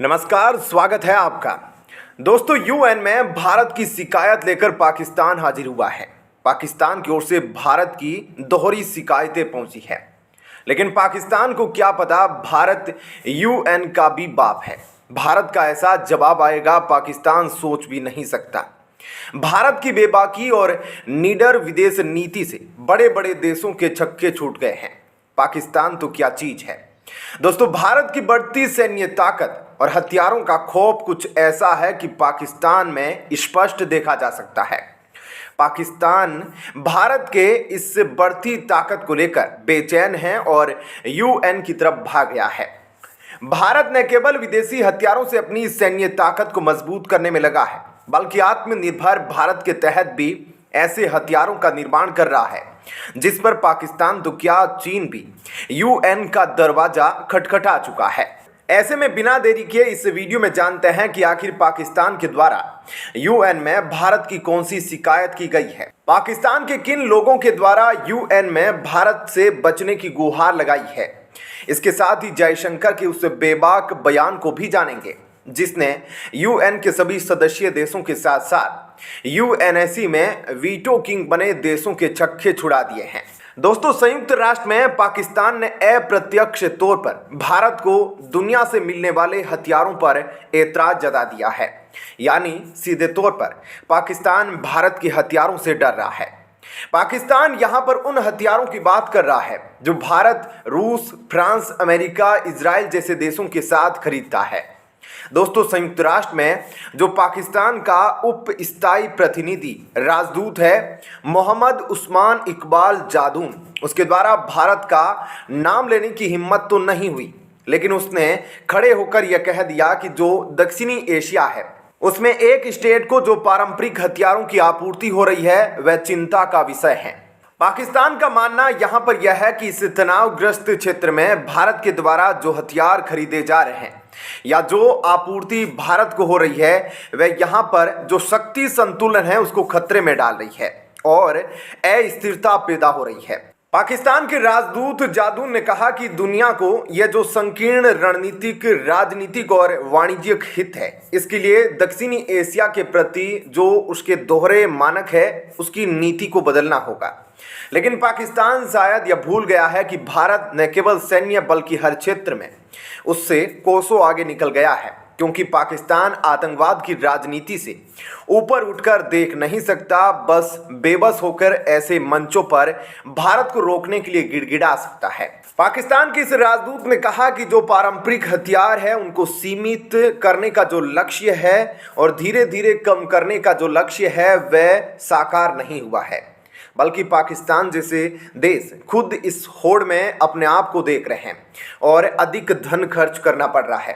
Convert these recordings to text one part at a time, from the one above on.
नमस्कार, स्वागत है आपका। दोस्तों, यूएन में भारत की शिकायत लेकर पाकिस्तान हाजिर हुआ है। पाकिस्तान की ओर से भारत की दोहरी शिकायतें पहुंची है, लेकिन पाकिस्तान को क्या पता भारत यूएन का भी बाप है। भारत का ऐसा जवाब आएगा पाकिस्तान सोच भी नहीं सकता। भारत की बेबाकी और निडर विदेश नीति से बड़े बड़े देशों के छक्के छूट गए हैं। पाकिस्तान तो क्या चीज है। दोस्तों, भारत की बढ़ती सैन्य ताकत और हथियारों का खौफ कुछ ऐसा है कि पाकिस्तान में स्पष्ट देखा जा सकता है। पाकिस्तान भारत के इस बढ़ती ताकत को लेकर बेचैन है और यूएन की तरफ भाग गया है। भारत न केवल विदेशी हथियारों से अपनी सैन्य ताकत को मजबूत करने में लगा है, बल्कि आत्मनिर्भर भारत के तहत भी ऐसे हथियारों का निर्माण कर रहा है जिस पर पाकिस्तान तो क्या, चीन भी यूएन का दरवाजा खटखटा चुका है। ऐसे में बिना देरी किए इस वीडियो में जानते हैं कि आखिर पाकिस्तान के द्वारा यूएन में भारत की कौन सी शिकायत की गई है। पाकिस्तान के किन लोगों के द्वारा यूएन में भारत से बचने की गुहार लगाई है। इसके साथ ही जयशंकर के उस बेबाक बयान को भी जानेंगे जिसने यूएन के सभी सदस्य देशों के साथ साथ यूएनएससी में वीटो किंग बने देशों के छक्के छुड़ा दिए हैं। दोस्तों, संयुक्त राष्ट्र में पाकिस्तान ने अप्रत्यक्ष तौर पर भारत को दुनिया से मिलने वाले हथियारों पर एतराज जता दिया है। यानी सीधे तौर पर पाकिस्तान भारत के हथियारों से डर रहा है। पाकिस्तान यहां पर उन हथियारों की बात कर रहा है जो भारत रूस, फ्रांस, अमेरिका, इजराइल जैसे देशों के साथ खरीदता है। दोस्तों, संयुक्त राष्ट्र में जो पाकिस्तान का उप स्थायी प्रतिनिधि राजदूत है मोहम्मद उस्मान इकबाल जादून, उसके द्वारा भारत का नाम लेने की हिम्मत तो नहीं हुई, लेकिन उसने खड़े होकर यह कह दिया कि जो दक्षिणी एशिया है उसमें एक स्टेट को जो पारंपरिक हथियारों की आपूर्ति हो रही है वह चिंता का विषय है। पाकिस्तान का मानना यहां पर यह है कि इस तनावग्रस्त क्षेत्र में भारत के द्वारा जो हथियार खरीदे जा रहे हैं या जो आपूर्ति भारत को हो रही है वह यहां पर जो शक्ति संतुलन है उसको खतरे में डाल रही है और अस्थिरता पैदा हो रही है। पाकिस्तान के राजदूत जादून ने कहा कि दुनिया को यह जो संकीर्ण रणनीतिक, राजनीतिक और वाणिज्यिक हित है, इसके लिए दक्षिणी एशिया के प्रति जो उसके दोहरे मानक है उसकी नीति को बदलना होगा। लेकिन पाकिस्तान शायद यह भूल गया है कि भारत न केवल सैन्य बल्कि हर क्षेत्र में उससे कोसों आगे निकल गया है, क्योंकि पाकिस्तान आतंकवाद की राजनीति से ऊपर उठकर देख नहीं सकता, बस बेबस होकर ऐसे मंचों पर भारत को रोकने के लिए गिड़गिड़ा सकता है। पाकिस्तान के इस राजदूत ने कहा कि जो पारंपरिक हथियार है उनको सीमित करने का जो लक्ष्य है और धीरे धीरे कम करने का जो लक्ष्य है वह साकार नहीं हुआ है, बल्कि पाकिस्तान जैसे देश खुद इस होड़ में अपने आप को देख रहे हैं और अधिक धन खर्च करना पड़ रहा है।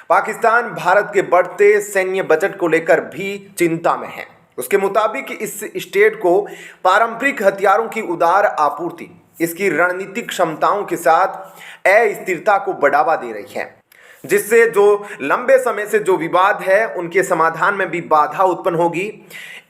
पाकिस्तान भारत के बढ़ते सैन्य बजट को लेकर भी चिंता में है। उसके मुताबिक इस स्टेट को पारंपरिक हथियारों की उदार आपूर्ति इसकी रणनीतिक क्षमताओं के साथ अस्थिरता को बढ़ावा दे रही है, जिससे जो लंबे समय से जो विवाद है उनके समाधान में भी बाधा उत्पन्न होगी।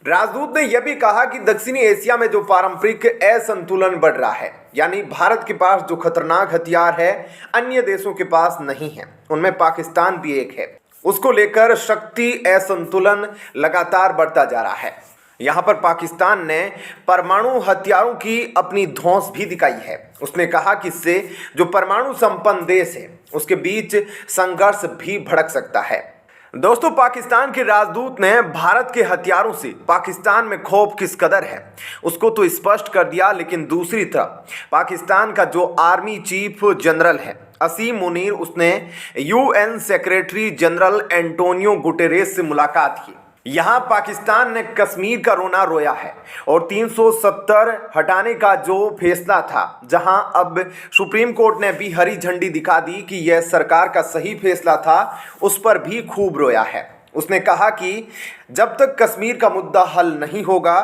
राजदूत ने यह भी कहा कि दक्षिणी एशिया में जो पारंपरिक असंतुलन बढ़ रहा है, यानी भारत के पास जो खतरनाक हथियार है अन्य देशों के पास नहीं है, उनमें पाकिस्तान भी एक है, उसको लेकर शक्ति असंतुलन लगातार बढ़ता जा रहा है। यहाँ पर पाकिस्तान ने परमाणु हथियारों की अपनी धौंस भी दिखाई है। उसने कहा कि इससे जो परमाणु संपन्न देश है उसके बीच संघर्ष भी भड़क सकता है। दोस्तों, पाकिस्तान के राजदूत ने भारत के हथियारों से पाकिस्तान में खौफ किस कदर है उसको तो स्पष्ट कर दिया, लेकिन दूसरी तरफ पाकिस्तान का जो आर्मी चीफ जनरल है असीम मुनीर, उसने UN secretary general Antonio Guterres से मुलाकात की। यहाँ पाकिस्तान ने कश्मीर का रोना रोया है और 370 हटाने का जो फैसला था, जहां अब सुप्रीम कोर्ट ने भी हरी झंडी दिखा दी कि यह सरकार का सही फैसला था, उस पर भी खूब रोया है। उसने कहा कि जब तक कश्मीर का मुद्दा हल नहीं होगा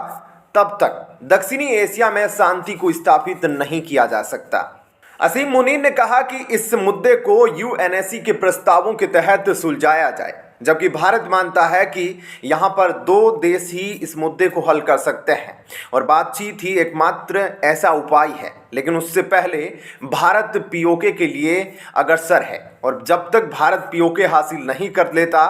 तब तक दक्षिणी एशिया में शांति को स्थापित नहीं किया जा सकता। असीम मुनीर ने कहा कि इस मुद्दे को यूएनएससी के प्रस्तावों के तहत सुलझाया जाए। जबकि भारत मानता है कि यहाँ पर दो देश ही इस मुद्दे को हल कर सकते हैं और बातचीत ही एकमात्र ऐसा उपाय है। लेकिन उससे पहले भारत पीओके के लिए अग्रसर है और जब तक भारत पीओके हासिल नहीं कर लेता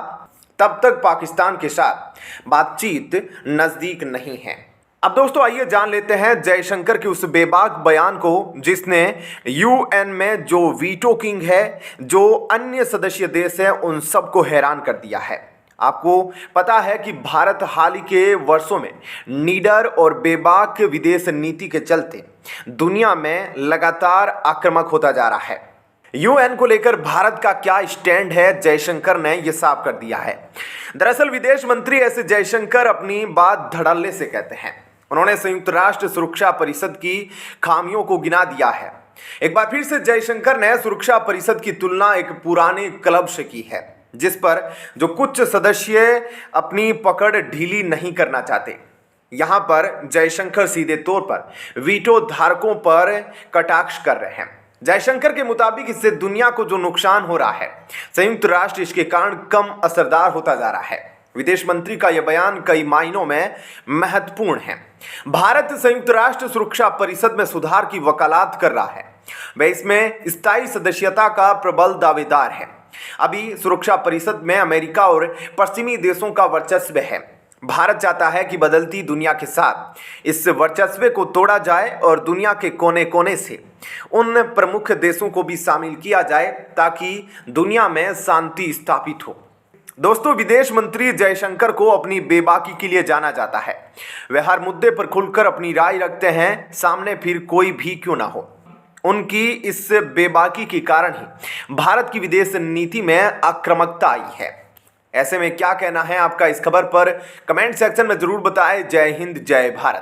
तब तक पाकिस्तान के साथ बातचीत नज़दीक नहीं है। अब दोस्तों आइए जान लेते हैं जयशंकर के उस बेबाक बयान को जिसने यूएन में जो वीटो किंग है, जो अन्य सदस्य देश हैं, उन सबको हैरान कर दिया है। आपको पता है कि भारत हाल ही के वर्षों में निडर और बेबाक विदेश नीति के चलते दुनिया में लगातार आक्रामक होता जा रहा है। यूएन को लेकर भारत का क्या स्टैंड है, जयशंकर ने यह साफ कर दिया है। दरअसल विदेश मंत्री एस जयशंकर अपनी बात धड़ल्ले से कहते हैं। उन्होंने संयुक्त राष्ट्र सुरक्षा परिषद की खामियों को गिना दिया है। एक बार फिर से जयशंकर ने सुरक्षा परिषद की तुलना एक पुराने क्लब से की है जिस पर जो कुछ सदस्य अपनी पकड़ ढीली नहीं करना चाहते। यहाँ पर जयशंकर सीधे तौर पर वीटो धारकों पर कटाक्ष कर रहे हैं। जयशंकर के मुताबिक इससे दुनिया को जो नुकसान हो रहा है, संयुक्त राष्ट्र इसके कारण कम असरदार होता जा रहा है। विदेश मंत्री का यह बयान कई मायनों में महत्वपूर्ण है। भारत संयुक्त राष्ट्र सुरक्षा परिषद में सुधार की वकालत कर रहा है। वह इसमें स्थायी सदस्यता का प्रबल दावेदार है। अभी सुरक्षा परिषद में अमेरिका और पश्चिमी देशों का वर्चस्व है। भारत चाहता है कि बदलती दुनिया के साथ इस वर्चस्व को तोड़ा जाए और दुनिया के कोने कोने से उन प्रमुख देशों को भी शामिल किया जाए ताकि दुनिया में शांति स्थापित हो। दोस्तों विदेश मंत्री जयशंकर को अपनी बेबाकी के लिए जाना जाता है। वे हर मुद्दे पर खुलकर अपनी राय रखते हैं, सामने फिर कोई भी क्यों ना हो। उनकी इस बेबाकी के कारण ही भारत की विदेश नीति में आक्रामकता आई है। ऐसे में क्या कहना है आपका इस खबर पर, कमेंट सेक्शन में जरूर बताएं। जय हिंद, जय भारत।